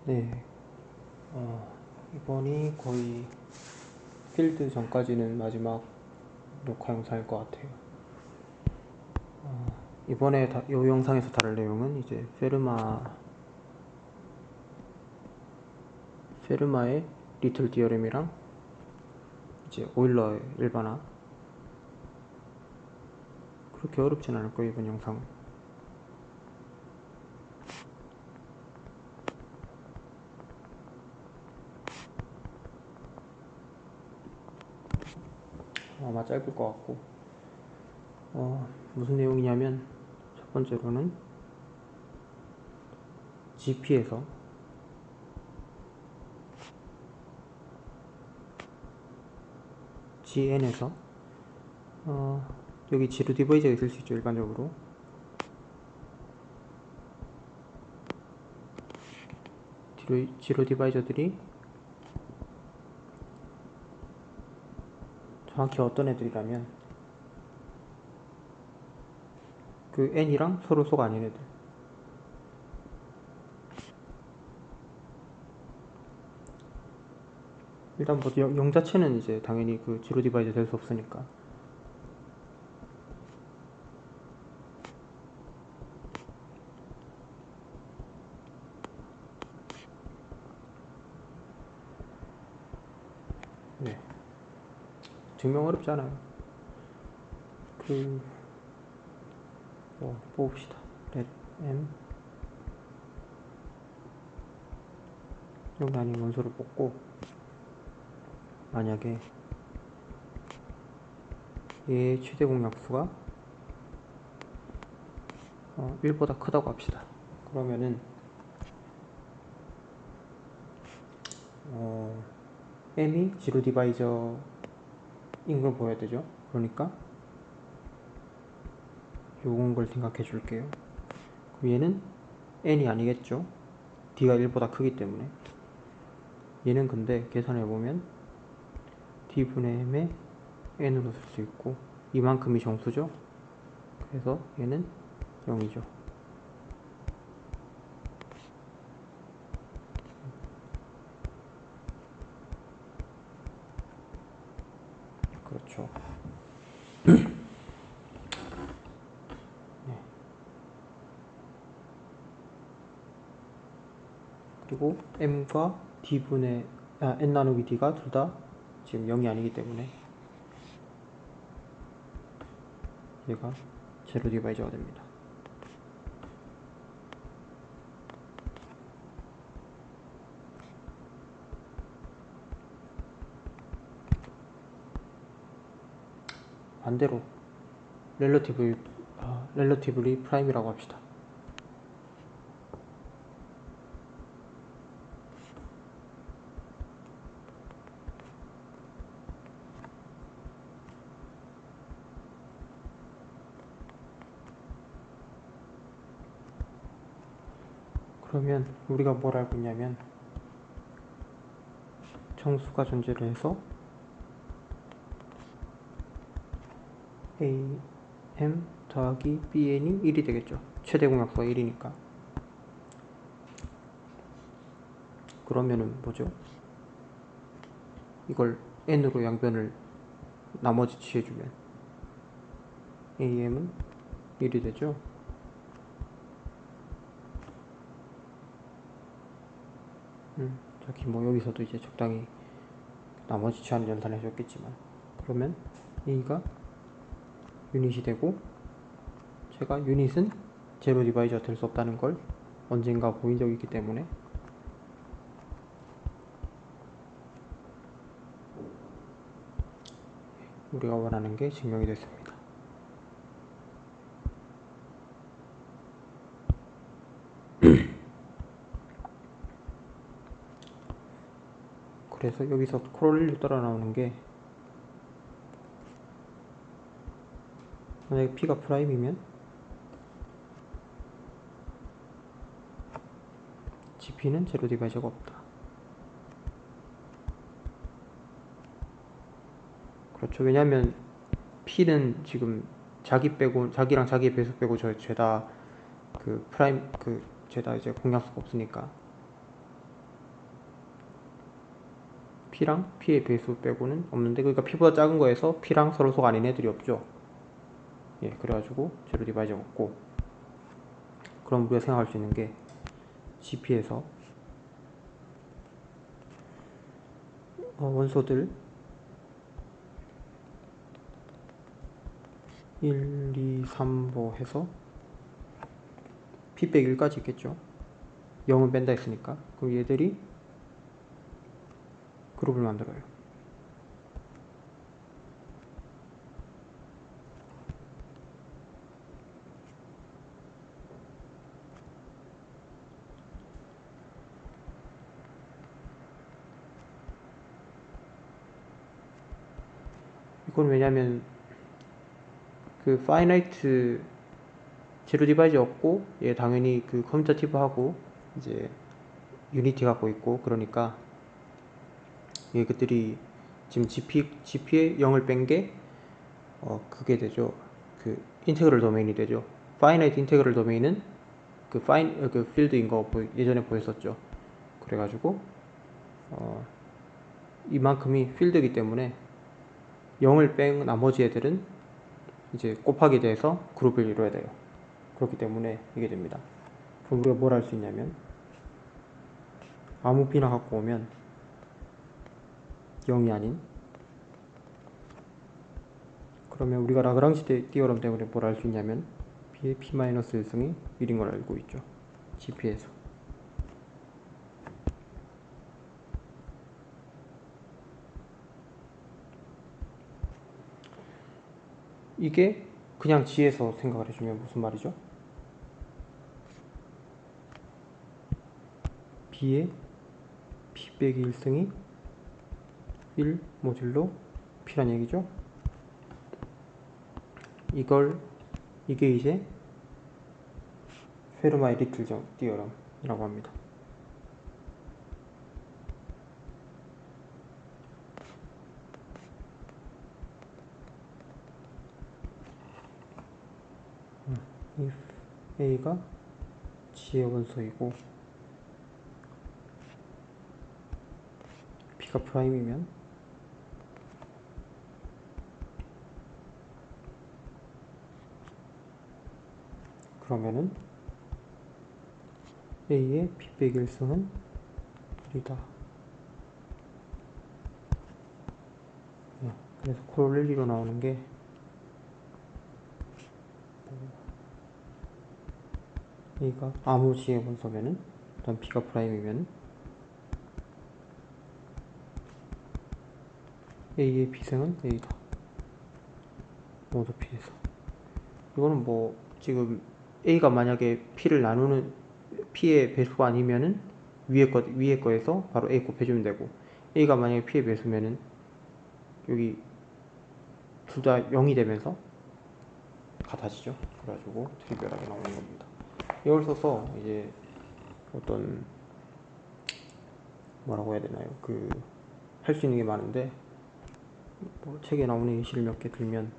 네, 이번이 거의 필드 전까지는 마지막 녹화 영상일 것 같아요. 이번에 이 영상에서 다룰 내용은 이제 페르마의 리틀 디어렘이랑 이제 오일러의 일반화. 그렇게 어렵진 않을 거예요, 이번 영상은. 아마 짧을 것 같고, 무슨 내용이냐면 첫 번째로는 GP에서 GN에서 여기 지로 디바이저가 있을 수 있죠, 일반적으로. 지로 디바이저들이 정확히 어떤 애들이라면 그 n이랑 서로 속 아닌 애들. 일단 뭐 0 자체는 이제 당연히 그 지로 디바이저 될 수 없으니까. 네, 증명 어렵지 않아요. 뽑읍시다. let m 여기 아닌 원소를 뽑고, 만약에 얘의 최대 공약수가 1보다 크다고 합시다. 그러면은 m이 지로 디바이저인 걸 보여야 되죠. 그러니까 요건 걸 생각해 줄게요. 그럼 얘는 n이 아니겠죠. d가 1보다 크기 때문에. 얘는 근데 계산해보면 d분의 m에 n으로 쓸 수 있고, 이만큼이 정수죠. 그래서 얘는 0이죠. 그렇죠. 네. 그리고 m과 d분의 n 나누기 d가 둘 다 지금 0이 아니기 때문에 얘가 제로 디바이저가 됩니다. 반대로 렐러티브리 프라임이라고 합시다. 그러면 우리가 뭘 알고 있냐면 정수가 존재를 해서 AM 더하기 BN이 1이 되겠죠. 최대 공약수가 1이니까. 그러면은 뭐죠? 이걸 n으로 양변을 나머지 취해주면 AM은 1이 되죠. 저기 뭐 여기서도 이제 적당히 나머지 취하는 연산을 해줬겠지만, 그러면 A가 유닛이 되고, 제가 유닛은 제로 디바이저가 될 수 없다는 걸 언젠가 보인 적이 있기 때문에 우리가 원하는 게 증명이 됐습니다. 그래서 여기서 코롤리로 따라 나오는 게, 만약에 P가 프라임이면 GP는 제로 디바이저가 없다. 그렇죠. 왜냐면 P는 지금 자기랑 자기의 배수 빼고 죄다 그 프라임, 죄다 이제 공약수가 없으니까. P랑 P의 배수 빼고는 없는데, 그러니까 P보다 작은 거에서 P랑 서로소가 아닌 애들이 없죠. 예, 그래가지고 제로 디바이저가 없고, 그럼 우리가 생각할 수 있는 게 GP에서 원소들 1, 2, 3보 해서 P 빼기 1까지 있겠죠. 0은 뺀다 했으니까. 그럼 얘들이 그룹을 만들어요. 이건 왜냐면 그 파이나이트 제로 디바이저 없고, 얘 당연히 그 커뮤니티브하고 이제 유니티 갖고 있고, 그러니까 얘들이 지금 GP에 0을 뺀 게 그게 되죠. 그 인테그럴 도메인이 되죠. 파이나이트 인테그럴 도메인은 그 필드인 거 예전에 보였었죠. 그래가지고 이만큼이 필드이기 때문에 0을 뺀 나머지 애들은 이제 곱하기 돼서 그룹을 이루어야 돼요. 그렇기 때문에 이게 됩니다. 그럼 우리가 뭘 할 수 있냐면, 아무 B나 갖고 오면 0이 아닌, 그러면 우리가 라그랑지 띠어럼 때문에 뭘 알 수 있냐면 B의 P-1승이 1인 걸 알고 있죠. GP에서. 이게 그냥 G에서 생각을 해주면 무슨 말이죠? B의 P 빼기 1승이 1 모듈로 P란 얘기죠. 이게 이제 페르마의 리틀 띠어럼이라고 합니다. if A가 G의 원소이고 B가 프라임이면 그러면은 A의 P 빼기 1승은 1이다. 그래서 코롤렐리로 나오는 게 A가 아무 G의 원소면은, 일단 B가 프라임이면 A의 B승은 A다. 모두 P에서. 이거는 뭐 지금 A가 만약에 P의 배수가 아니면은 위에 거에서 바로 A 곱해주면 되고, A가 만약에 P의 배수면은 여기 둘 다 0이 되면서 같아지죠. 그래가지고 트리비얼하게 나오는 겁니다. 이걸 써서 이제 어떤 뭐라고 해야 되나요? 할 수 있는 게 많은데, 뭐 책에 나오는 예시를 몇 개 들면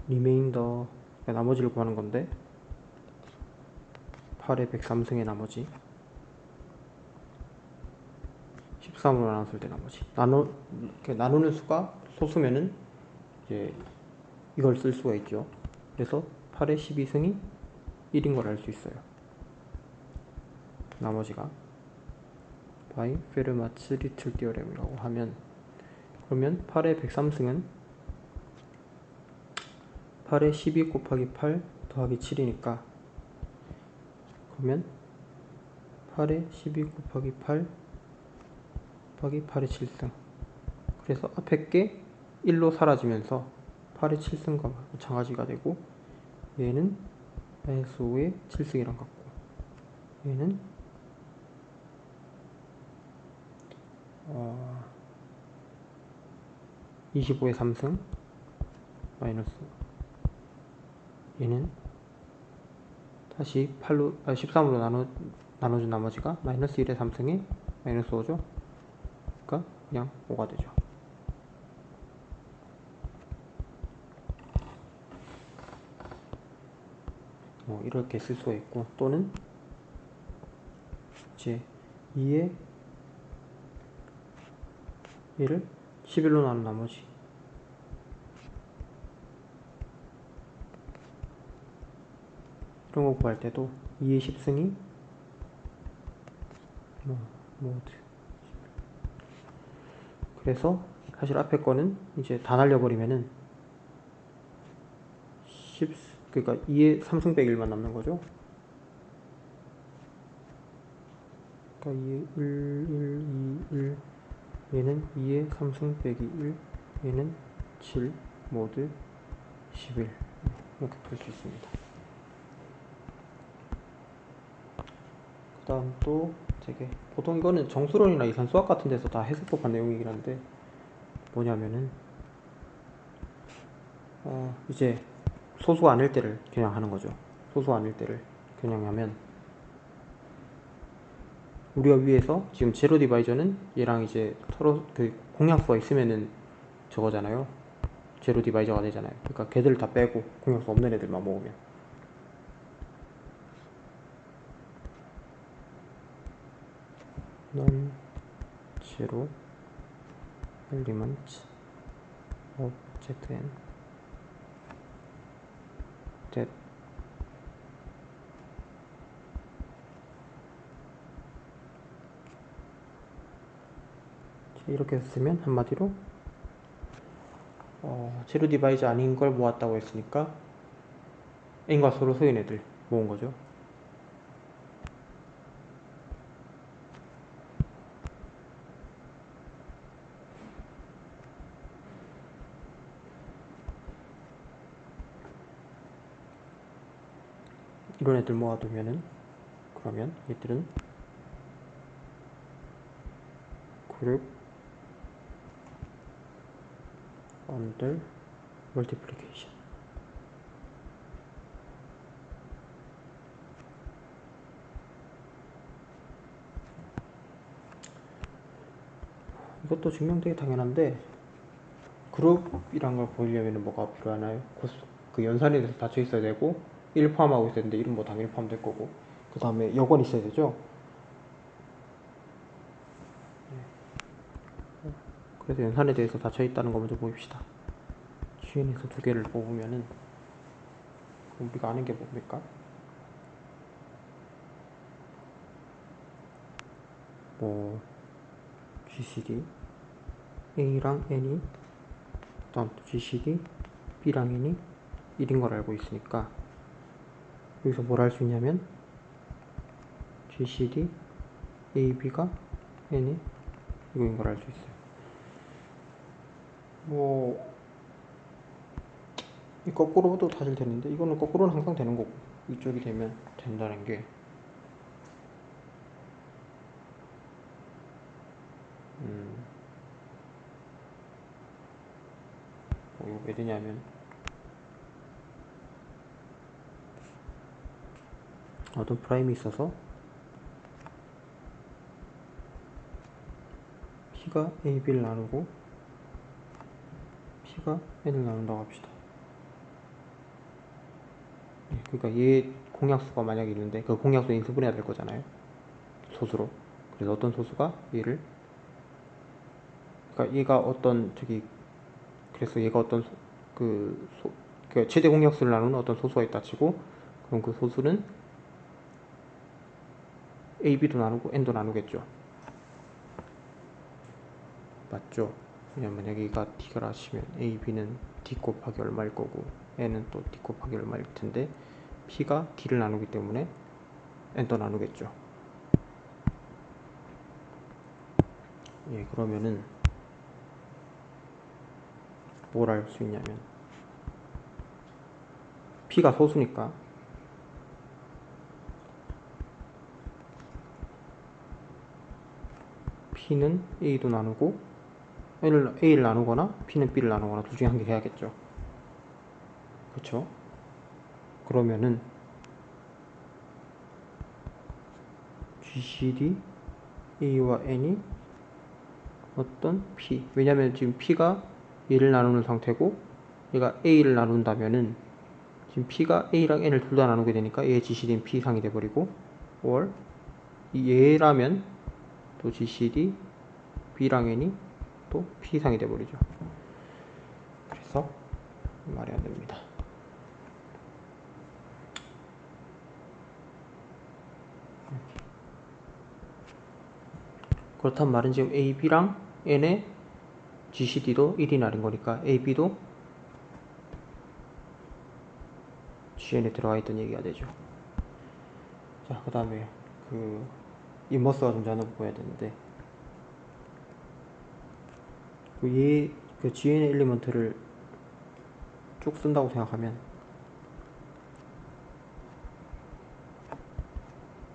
리메인더, 나머지를 구하는 건데 8의 103승의 나머지 13으로 나눴을 때 나머지 나누는 수가 소수면은 이제 이걸 쓸 수가 있죠. 그래서 8의 12승이 1인 걸 알 수 있어요. 나머지가 by 페르마츠 리틀 띠어렘이라고 하면, 그러면 8의 103승은 8의 12 곱하기 8 더하기 7이니까, 그러면 8의 12 곱하기 8 곱하기 8의 7승, 그래서 앞에 게 1로 사라지면서 8의 7승과 마찬가지가 되고, 얘는 -5의 7승이랑 같고, 얘는 25의 3승 마이너스, 얘는 다시 13으로 나눠준 나머지가 -1의 3승에 -5죠. 그러니까 그냥 5가 되죠. 이렇게 쓸 수가 있고, 또는 이제 2의 얘를 11로 나눈 나머지 이런 거 구할 때도 2의 10승이 모드. 그래서 사실 앞에 거는 이제 다 날려버리면은 10, 그러니까 2의 3승 빼기 1만 남는 거죠. 그러니까 2의 1, 얘는 2의 3승 빼기 1, 얘는 7, 모드 11. 이렇게 풀 수 있습니다. 그 다음 또 되게 보통 이거는 정수론이나 이산수학 같은 데서 다 해석법한 내용이긴 한데 뭐냐면은 이제 소수가 아닐 때를 겨냥하는 거죠. 소수가 아닐 때를 겨냥하면 우리가 위에서 지금 제로 디바이저는 얘랑 이제 서로 그 공약수가 있으면은 저거잖아요. 제로 디바이저가 되잖아요. 그러니까 걔들 다 빼고 공약수 없는 애들만 모으면 non zero element of Zn that 이렇게 쓰면 한마디로 제로 디바이저 아닌 걸 모았다고 했으니까 n과 서로 소인 애들 모은 거죠. 이런 애들 모아두면은 그러면 얘들은 그룹 under multiplication. 이것도 증명되게 당연한데 그룹이란 걸 보이려면 뭐가 필요하나요? 그 연산에 대해서 닫혀 있어야 되고 1 포함하고 있어야 되는데 1은 뭐 당연히 포함될 거고 그 다음에 여건이 있어야 되죠. 그래서 연산에 대해서 닫혀 있다는 거 먼저 보입시다. GN에서 두 개를 뽑으면은 우리가 아는 게 뭡니까? 뭐 GCD A랑 N이 다음 또 GCD B랑 N이 1인 걸 알고 있으니까 여기서 뭘 할 수 있냐면 GCD AB가 N이 이거인 걸 알 수 있어요. 뭐 이 거꾸로도 사실 되는데 이거는 거꾸로는 항상 되는 거고 이쪽이 되면 된다는 게 이거 왜 되냐면 어떤 프라임이 있어서 P가 A, B를 나누고 P가 N을 나눈다고 합시다. 그러니까 얘 공약수가 만약에 있는데 그 공약수 인수분해야 될 거잖아요. 소수로. 그래서 어떤 소수가 얘를 그러니까 얘가 어떤 그래서 얘가 어떤 그 최대 공약수를 나누는 어떤 소수가 있다 치고 그럼 그 소수는 A, B도 나누고 N도 나누겠죠. 맞죠? 왜냐면 여기가 D가 하시면 A, B는 D 곱하기 얼마일 거고 N은 또 D 곱하기 얼마일 텐데 P가 D를 나누기 때문에 N도 나누겠죠. 예, 그러면은 뭘 알 수 있냐면 P가 소수니까 P는 A도 나누고 A를 나누거나 P는 B를 나누거나 둘 중에 한 개 해야겠죠. 그쵸? 그러면은 GCD A와 N이 어떤 P 왜냐면 지금 P가 얘를 나누는 상태고 얘가 A를 나눈다면은 지금 P가 A랑 N을 둘 다 나누게 되니까 얘의 GCD는 P 이상이 돼버리고 얘라면 또 GCD B랑 N이 또 p 이상이 돼버리죠. 그래서 말이 안 됩니다. 그렇단 말은 지금 a, b랑 n의 GCD도 1이 나린 거니까 a, b도 GN에 들어가 있던 얘기가 되죠. 자, 그 다음에 그 인버스가 존재하는 거 보여야 되는데, 그 GN의 엘리먼트를 쭉 쓴다고 생각하면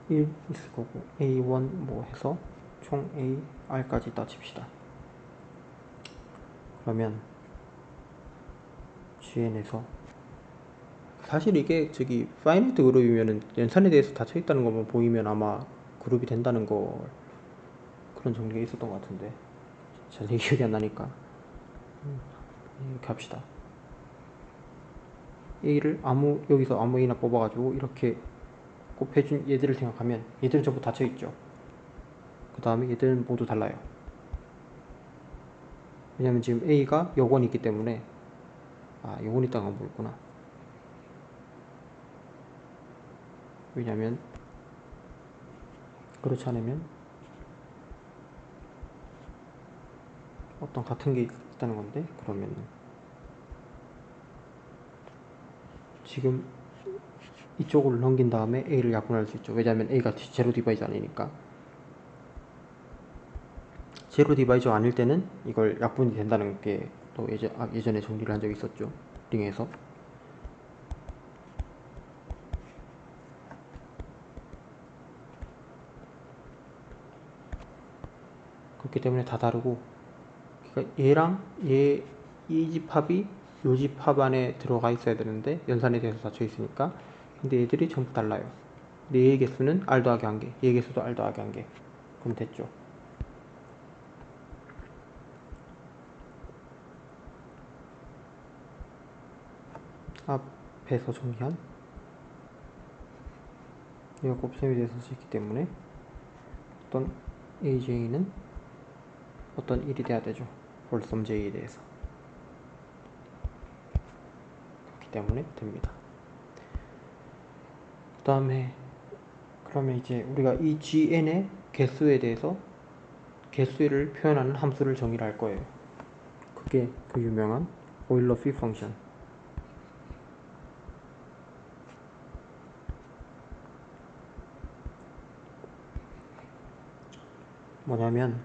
1 있을 거고 A1 뭐 해서 총 AR까지 있다 칩시다. 그러면 GN에서 사실 이게 저기 파이나이트 그룹이면은 연산에 대해서 닫혀 있다는 것만 보이면 아마 그룹이 된다는 거 그런 정리가 있었던 것 같은데 자세히 기억이 안 나니까 이렇게 합시다. A를 여기서 아무 A나 뽑아가지고 이렇게 곱해준 얘들을 생각하면 얘들은 전부 닫혀 있죠. 그 다음에 얘들은 모두 달라요. 왜냐면 지금 A가 여권이 있기 때문에 여권이 있다가 안 보였구나. 왜냐면 그렇지 않으면 어떤 같은 게 있다는 건데, 그러면 지금 이쪽을 넘긴 다음에 A를 약분할 수 있죠. 왜냐면 A가 제로 디바이저 아니니까. 제로 디바이저 아닐 때는 이걸 약분이 된다는 게 또 예전에 정리를 한 적이 있었죠. 링에서. 그렇기 때문에 다 다르고, 그러니까 얘랑 이 집합이 요 집합 안에 들어가 있어야 되는데 연산에 대해서 닫혀 있으니까. 근데 얘들이 전부 달라요. 근데 얘의 개수는 R 더하기 1개, 얘의 개수도 R 더하기 1개. 그럼 됐죠. 앞에서 정리한 얘가 곱셈이 돼서 있기 때문에 어떤 AJ는 어떤 1이 돼야 되죠. 볼섬 J에 대해서. 그렇기 때문에 됩니다. 그 다음에 그러면 이제 우리가 이 GN의 개수에 대해서 개수를 표현하는 함수를 정의를 할 거예요. 그게 그 유명한 오일러 피 펑션. 뭐냐면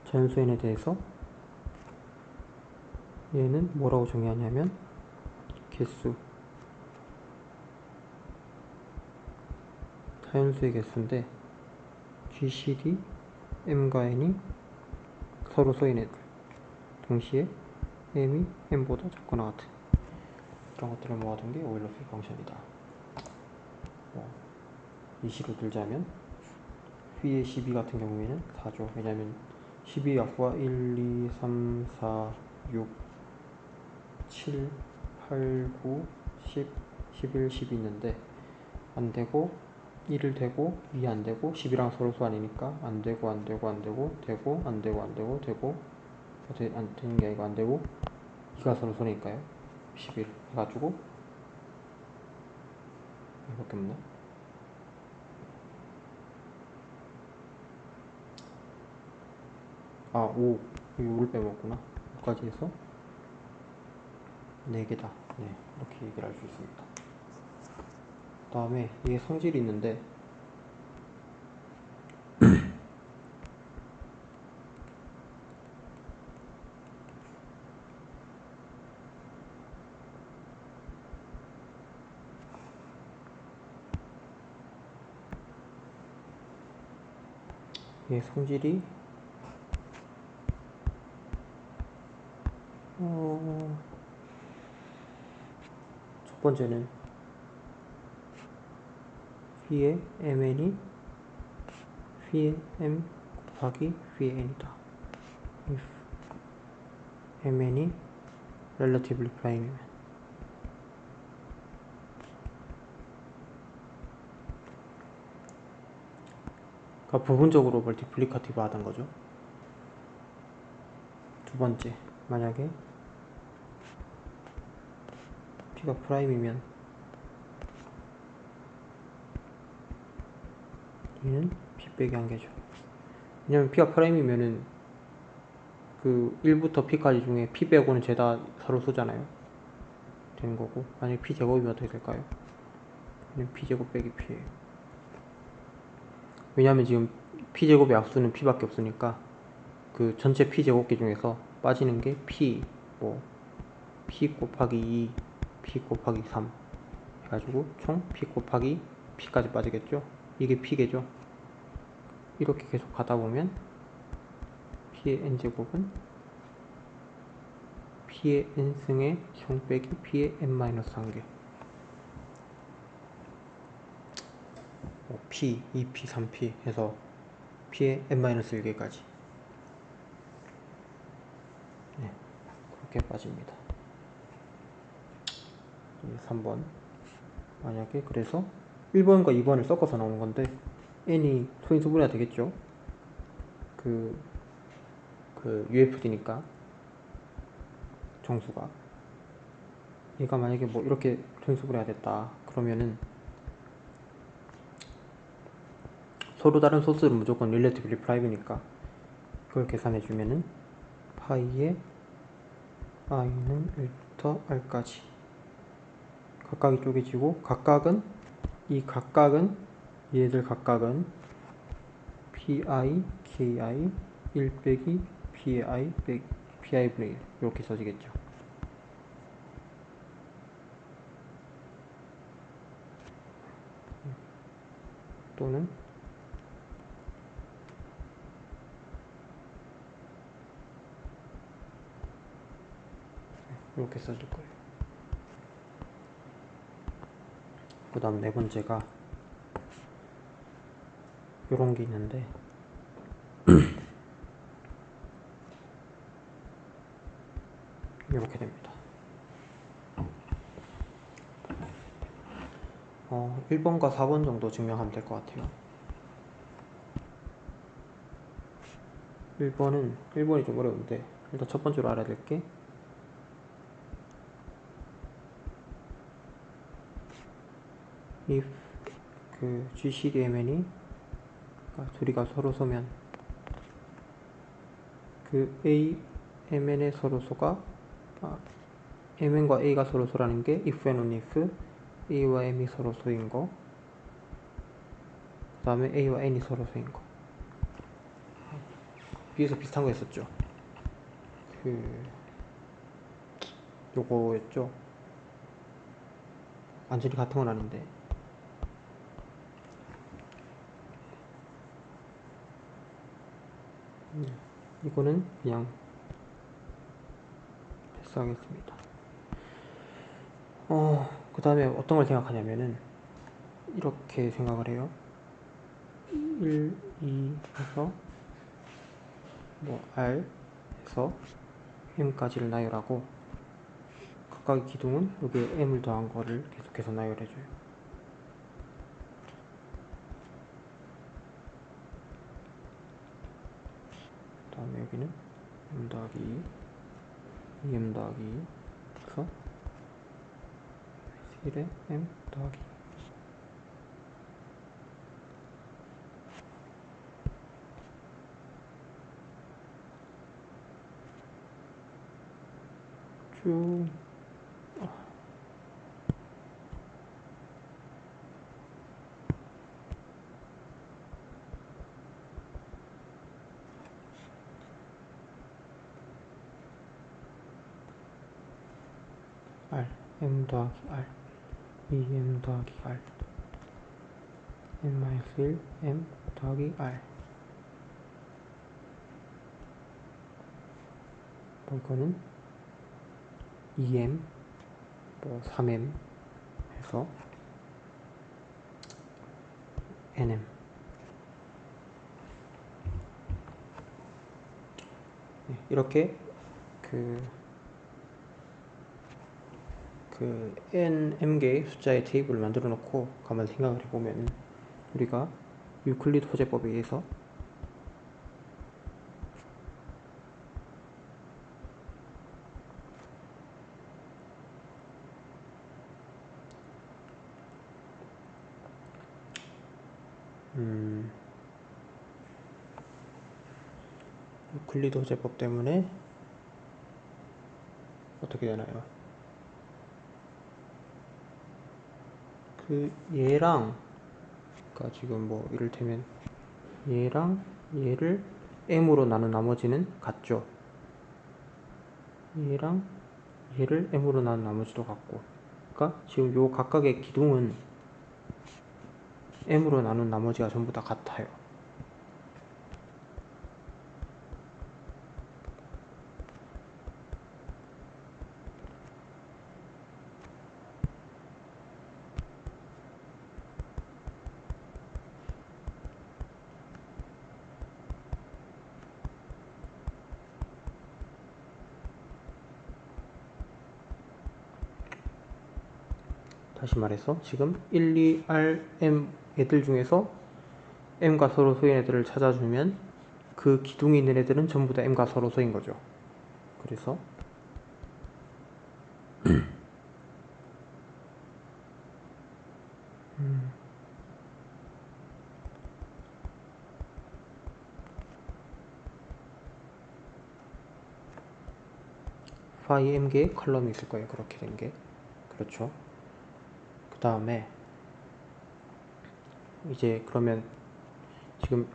자연수 n에 대해서 얘는 뭐라고 정의하냐면 개수, 자연수의 개수인데 GCD m과 n이 서로 소인 애들, 동시에 m이 n보다 작거나 같은 이런 것들을 모아둔 게 오일러 피 펑션이다. 예시로 들자면 V의 12 같은 경우에는 4죠. 왜냐면 12의 약수가 1, 2, 3, 4, 6, 7, 8, 9, 10, 11, 12 있는데 안되고 1을 되고 2 안되고 10이랑 서로 소환이니까 안되고 안되고 안되고 되고 안되고 안되고 되고 안되는 게 아니고 안되고 2가 서로 소니까요. 11 해가지고 이밖에 없나? 5 여기 5를 빼먹구나. 5까지 해서 4개다. 네, 이렇게 얘기를 할 수 있습니다. 그 다음에 이게 성질이 있는데 이게 성질이 첫 번째는 V의 mn이 V의 m 곱하기 V의 n이다. if mn이 relatively prime이면. 그러니까 부분적으로 멀티플리카티브 하던 거죠. 번째, 만약에 p가 프라임이면 얘는 p 빼기 한 개죠. 왜냐면 p가 프라임이면은 그 1부터 p까지 중에 p 빼고는 죄다 서로수잖아요. 되는 거고, 만약에 p 제곱이면 어떻게 될까요? 그냥 p 제곱 빼기 p예요. 왜냐면 지금 p 제곱의 약수는 p밖에 없으니까 그 전체 p 제곱계 중에서 빠지는 게 p, 뭐 p 곱하기 2, p 곱하기 3 해가지고 총 p 곱하기 p까지 빠지겠죠. 이게 p계죠. 이렇게 계속 가다 보면 p의 n제곱은 p의 n승의 형 빼기 p의 n-1개 p, 2p, 3p 해서 p의 n-1개까지 네, 그렇게 빠집니다. 3번 만약에 그래서 1번과 2번을 섞어서 나오는 건데 n이 소인수분해가 되겠죠. 그 UFD니까 정수가 얘가 만약에 뭐 이렇게 소인수분해가 됐다 그러면은 서로 다른 소수는 무조건 relatively prime이니까 그걸 계산해주면은 파이의 i는 1부터 r까지 각각이 쪼개지고 각각은 얘들 각각은 pi, ki, 1 빼기 pi 빼기 pi분의 1 이렇게 써지겠죠. 또는 이렇게 써줄 거예요. 그 다음 네 번째가 요런 게 있는데 이렇게 됩니다. 1번과 4번 정도 증명하면 될 것 같아요. 1번이 좀 어려운데 일단 첫 번째로 알아야 될 게 if 그 GCDMN이 둘이가 서로 소면 그 A, MN의 서로소가 MN과 A가 서로소라는 게 if and only if A와 M이 서로소인 거, 그 다음에 A와 N이 서로소인 거. 위에서 비슷한 거 했었죠. 요거였죠. 완전히 같은 건 아닌데. 이거는 그냥 패스하겠습니다. 그 다음에 어떤 걸 생각하냐면은 이렇게 생각을 해요. 1, 2 해서 뭐 R 해서 M까지를 나열하고 각각의 기둥은 여기에 M을 더한 거를 계속해서 나열해줘요. 그 다음에 여기는 M 더하기 2, M 더하기 2 해서 1에 M 더하기 쭉 R, M 더하기 R, 2M 더하기 R, M-1, M 더하기 R. 뭐 이거는 2M, 뭐 3M 해서 NM. 네, 이렇게 그 NM개의 숫자의 테이블을 만들어 놓고 가만 생각을 해보면 우리가 유클리드 호재법에 의해서 유클리드 호재법 때문에 어떻게 되나요? 그 얘랑 그러니까 지금 뭐 이를테면 얘랑 얘를 m으로 나눈 나머지는 같죠. 얘랑 얘를 m으로 나눈 나머지도 같고, 그러니까 지금 요 각각의 기둥은 m으로 나눈 나머지가 전부 다 같아요. 다시 말해서 지금 1, 2, R, M 애들 중에서 M과 서로 소인 애들을 찾아주면 그 기둥에 있는 애들은 전부 다 M과 서로 소인 거죠. 그래서 phi m개의 컬럼이 있을 거예요. 그렇게 된 게. 그렇죠. 그 다음에 이제 그러면 지금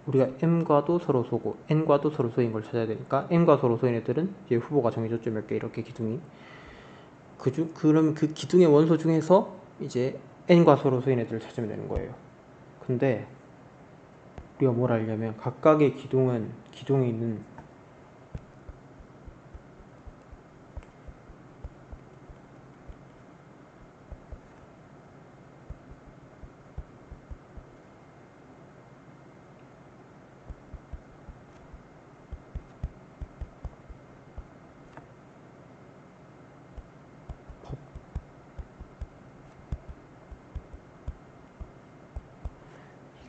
우리가 m과도 서로 소고 n과도 서로 소인 걸 찾아야 되니까 m과 서로 소인 애들은 이제 후보가 정해졌죠. 몇 개 이렇게 기둥이. 그럼 그 기둥의 원소 중에서 이제 n과 서로 소인 애들을 찾으면 되는 거예요. 근데 우리가 뭘 알려면 각각의 기둥은 기둥에 있는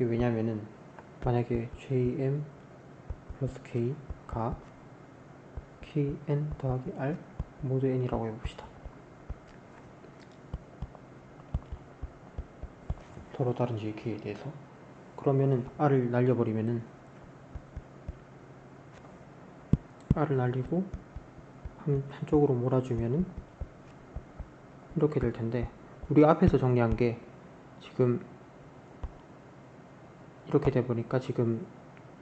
이게 왜냐면은 만약에 jm 플러스 k가 kn 더하기 r 모두 n이라고 해봅시다. 서로 다른 jk에 대해서. 그러면은 r을 날려버리면은 r을 날리고 한쪽으로 몰아주면은 이렇게 될 텐데, 우리가 앞에서 정리한 게 지금 이렇게 돼 보니까 지금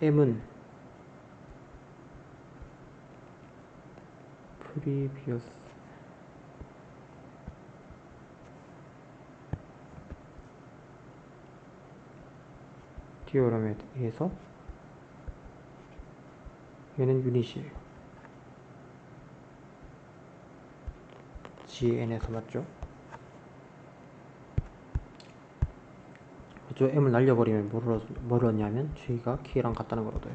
m은 프리비어스 디오럼에 의해서 얘는 유닛이에요. GN에서 맞죠? 그죠? M을 날려버리면 뭘 얻냐면 G가 K랑 같다는 걸 얻어요.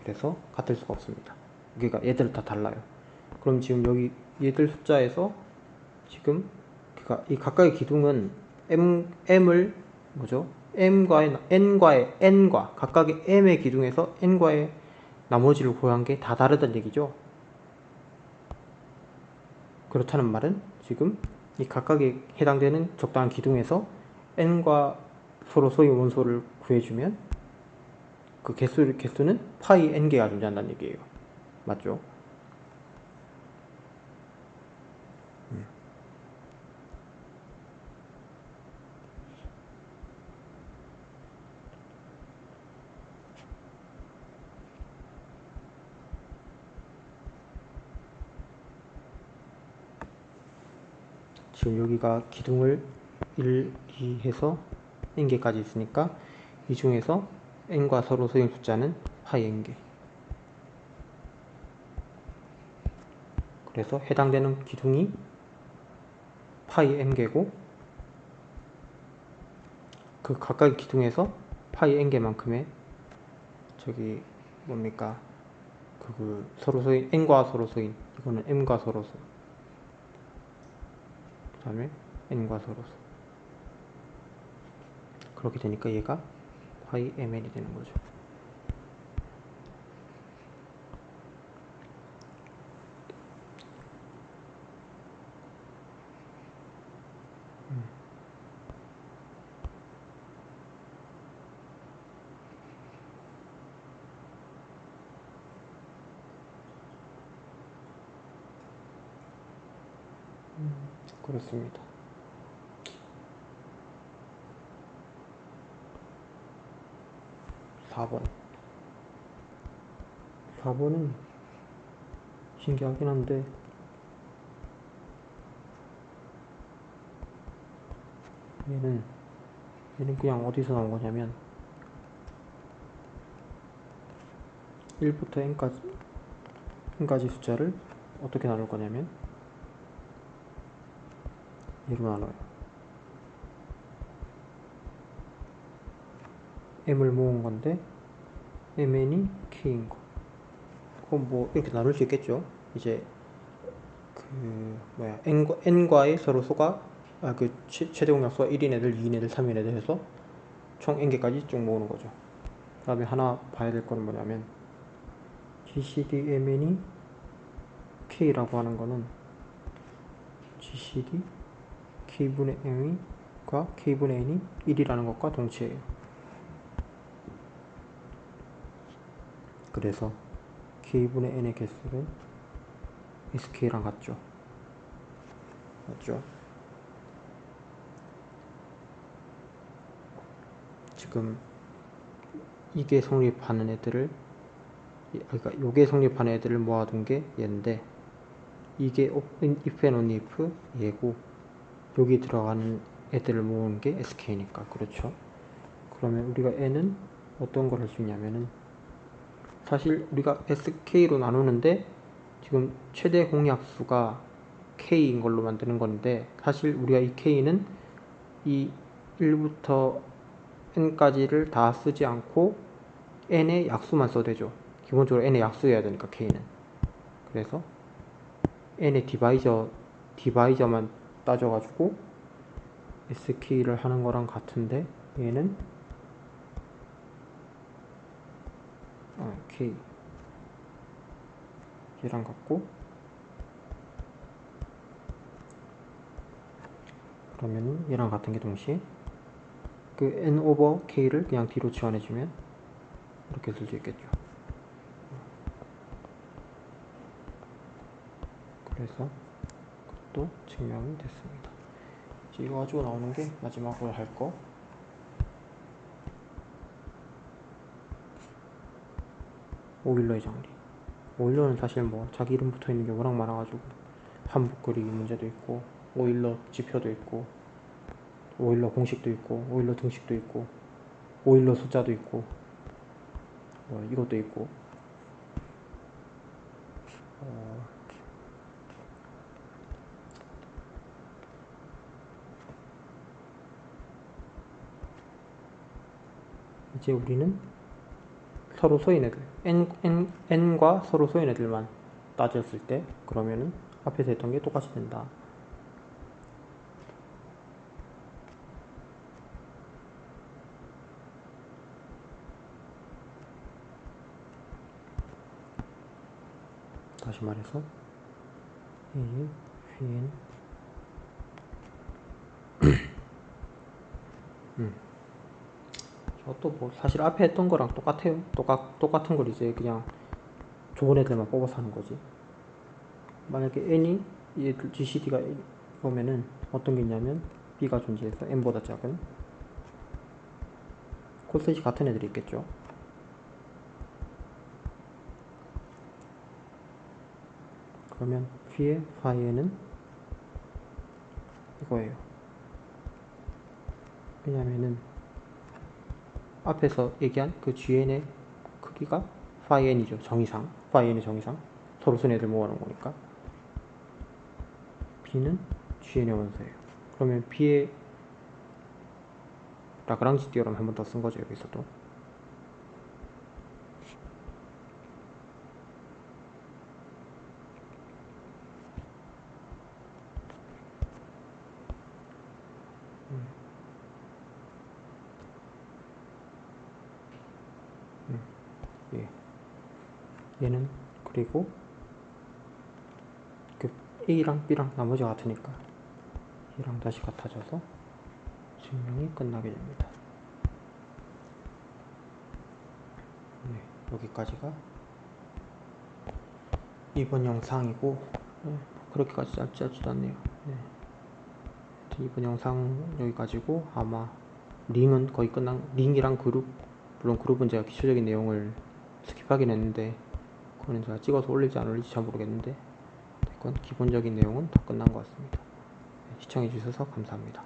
그래서 같을 수가 없습니다. 그러니까 얘들 다 달라요. 그럼 지금 여기 얘들 숫자에서 지금 그러니까 이 각각의 기둥은 M을 뭐죠? M과의 N과 각각의 M의 기둥에서 N과의 나머지를 구한 게 다 다르다는 얘기죠. 그렇다는 말은 지금 이 각각에 해당되는 적당한 기둥에서 n과 서로 소위 원소를 구해주면 그 개수는 파이 n개가 존재한다는 얘기예요. 맞죠? 지금 여기가 기둥을 1, 2 해서 n개까지 있으니까 이 중에서 n과 서로 소인 숫자는 파이 n개. 그래서 해당되는 기둥이 파이 n개고 그 각각의 기둥에서 파이 n개만큼의 저기 뭡니까 그 서로 소인 n과 서로 소인 이거는 m과 서로 소인 그 다음에 n과 서로 소인 그렇게 되니까 얘가 파이 mn이 되는 거죠. 그렇습니다. 4번은 신기하긴 한데 얘는 그냥 어디서 나온 거냐면 1부터 n까지 숫자를 어떻게 나눌 거냐면 얘로 나눠요. m을 모은 건데 mn이 k인 거. 그럼 뭐 이렇게 나눌 수 있겠죠. 이제 n과의 서로 수가 최대 공약수가 1인 애들, 2인 애들, 3인 애들 해서 총 n개까지 쭉 모으는 거죠. 그 다음에 하나 봐야 될 거는 뭐냐면 GCD mn이 k라고 하는 거는 GCD k분의 m과 k분의 n이 1이라는 것과 동치예요. 그래서 k분의 n의 개수는 sk랑 같죠. 맞죠? 지금 이게 성립하는 애들을, 그러니까 요게 성립하는 애들을 모아둔 게 얘인데, 이게 if and only if 얘고, 여기 들어가는 애들을 모은 게 sk니까. 그렇죠? 그러면 우리가 n은 어떤 걸 할 수 있냐면은, 사실 우리가 sk로 나누는데 지금 최대 공약수가 k인 걸로 만드는 건데, 사실 우리가 이 k는 이 1부터 n까지를 다 쓰지 않고 n의 약수만 써도 되죠. 기본적으로 n의 약수여야 되니까 k는. 그래서 n의 디바이저만 따져가지고 sk를 하는 거랑 같은데, 얘는 k 얘랑 같고, 그러면은 얘랑 같은 게 동시에 그 n 오버 k를 그냥 뒤로 치환해주면 이렇게 쓸 수 있겠죠. 그래서 그것도 증명이 됐습니다. 이제 이거 가지고 나오는 게 마지막으로 할 거, 오일러의 정리. 오일러는 사실 뭐 자기 이름 붙어 있는 게 워낙 많아가지고 한북글이 문제도 있고, 오일러 지표도 있고, 오일러 공식도 있고, 오일러 등식도 있고, 오일러 숫자도 있고, 이것도 있고. 이제 우리는 서로 소인 애들, n과 서로 소인 애들만 따졌을 때, 그러면은 앞에서 했던 게 똑같이 된다. 다시 말해서 A, Vn 저것도 뭐 사실 앞에 했던 거랑 똑같아요. 똑같은 걸 이제 그냥 좋은 애들만 뽑아서 하는 거지. 만약에 n이 얘들 GCD가 보면은 어떤 게 있냐면 B가 존재해서 n보다 작은 콜셋이 같은 애들이 있겠죠. 그러면 V의 파이에는 이거예요. 왜냐면은 앞에서 얘기한 그 GN의 크기가 파이 n이죠. 정의상. 파이 n의 정의상. 서로 순 애들 모아놓은 거니까. B는 GN의 원소예요. 그러면 B의 라그랑지 띠오럼 한 번 더 쓴 거죠. 여기서도. 예. 얘는 그리고 그 A랑 B랑 나머지가 같으니까 얘랑 다시 같아져서 증명이 끝나게 됩니다. 네, 여기까지가 이번 영상이고, 그렇게까지 짧지도 않네요. 네. 이번 영상 여기까지고, 아마 링은 거의 링이랑 그룹, 물론 그룹은 제가 기초적인 내용을 스킵하긴 했는데 그거는 제가 찍어서 올릴지 안 올릴지 잘 모르겠는데, 기본적인 내용은 다 끝난 것 같습니다. 시청해주셔서 감사합니다.